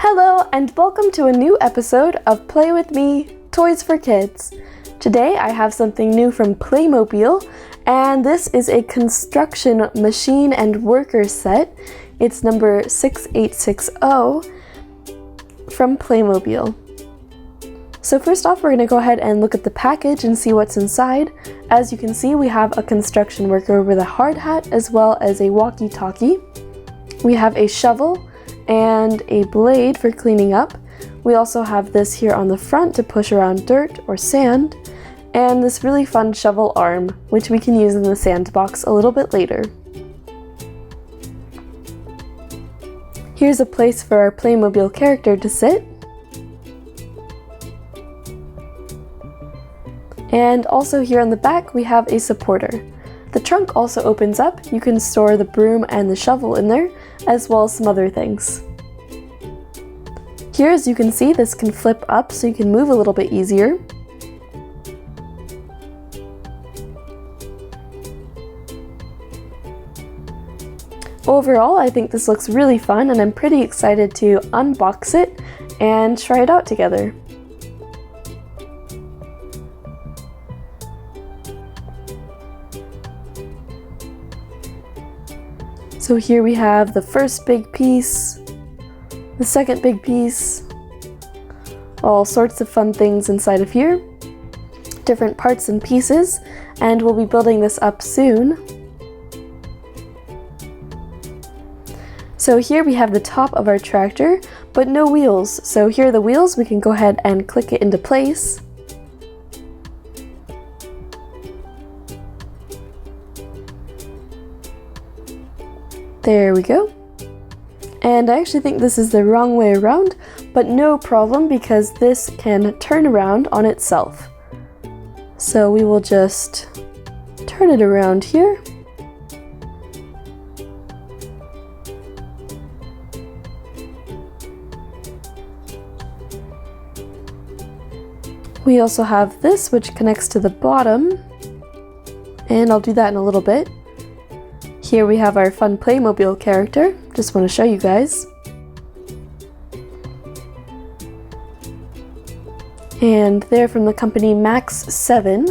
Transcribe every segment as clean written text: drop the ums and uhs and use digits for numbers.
Hello and welcome to a new episode of Play With Me, Toys for Kids. Today I have something new from Playmobil, and this is a construction machine and worker set. It's number 6860 from Playmobil. So first off, we're going to go ahead and look at the package and see what's inside. As you can see, we have a construction worker with a hard hat as well as a walkie-talkie. We have a shovel and a blade for cleaning up. We also have this here on the front to push around dirt or sand, and this really fun shovel arm, which we can use in the Sandbox a little bit later. Here's a place for our Playmobil character to sit. And also here on the back we have a supporter. The trunk also opens up. You can store the broom and the shovel in there, as well as some other things. Here, as you can see, this can flip up so you can move a little bit easier. Overall, I think this looks really fun and I'm pretty excited to unbox it and try it out together. So here we have the first big piece, the second big piece, all sorts of fun things inside of here, different parts and pieces, and we'll be building this up soon. So here we have the top of our tractor, but no wheels. So here are the wheels. We can go ahead and click it into place. There we go. And I actually think this is the wrong way around, but no problem because this can turn around on itself. So we will just turn it around here. We also have this, which connects to the bottom, and I'll do that in a little bit. Here we have our fun Playmobil character. Just want to show you guys. And they're from the company Max 7.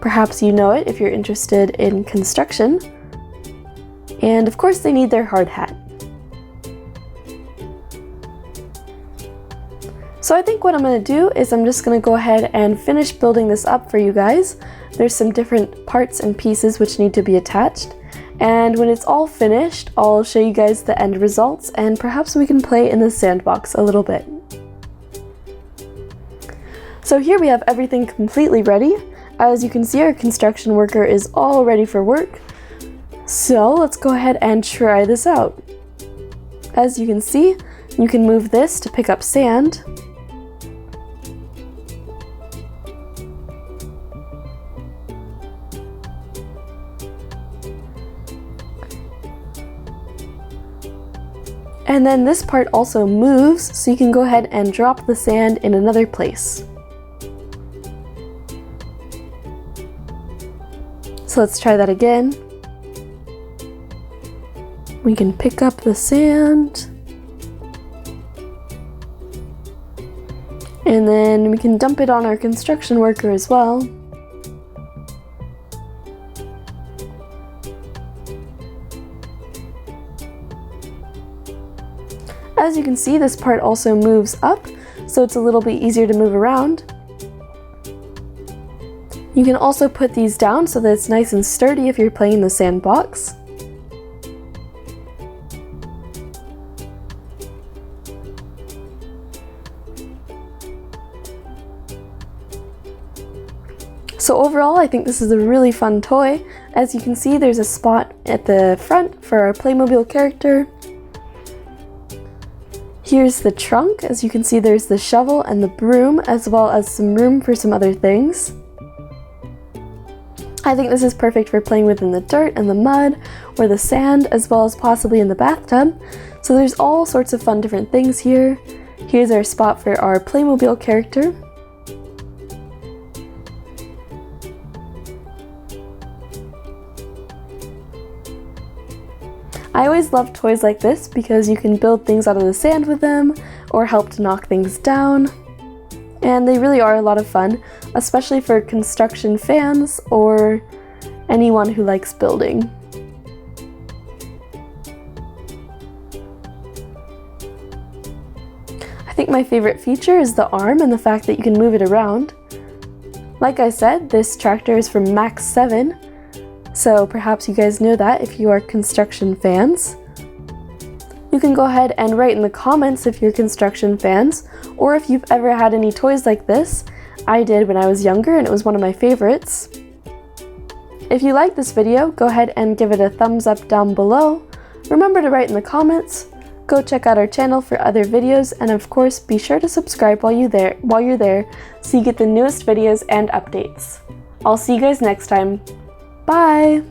Perhaps you know it if you're interested in construction. And of course they need their hard hat. So I think what I'm going to do is I'm just going to go ahead and finish building this up for you guys. There's some different parts and pieces which need to be attached. And when it's all finished, I'll show you guys the end results and perhaps we can play in the Sandbox a little bit. So here we have everything completely ready. As you can see, our construction worker is all ready for work. So let's go ahead and try this out. As you can see, you can move this to pick up sand. And then this part also moves, so you can go ahead and drop the sand in another place. So let's try that again. We can pick up the sand. And then we can dump it on our construction worker as well. As you can see, this part also moves up, so it's a little bit easier to move around. You can also put these down so that it's nice and sturdy if you're playing in the Sandbox. So overall, I think this is a really fun toy. As you can see, there's a spot at the front for our Playmobil character. Here's the trunk. As you can see, there's the shovel and the broom, as well as some room for some other things. I think this is perfect for playing within the dirt and the mud, or the sand, as well as possibly in the bathtub. So there's all sorts of fun different things here. Here's our spot for our Playmobil character. I always always loved toys like this because you can build things out of the sand with them or help to knock things down. And they really are a lot of fun, especially for construction fans or anyone who likes building. I think my favorite feature is the arm and the fact that you can move it around. Like I said, this tractor is from Max 7, so perhaps you guys know that if you are construction fans. You can go ahead and write in the comments if you're construction fans, or if you've ever had any toys like this. I did when I was younger and it was one of my favorites. If you like this video, go ahead and give it a thumbs up down below. Remember to write in the comments. Go check out our channel for other videos, and of course be sure to subscribe while you're there so you get the newest videos and updates. I'll see you guys next time. Bye!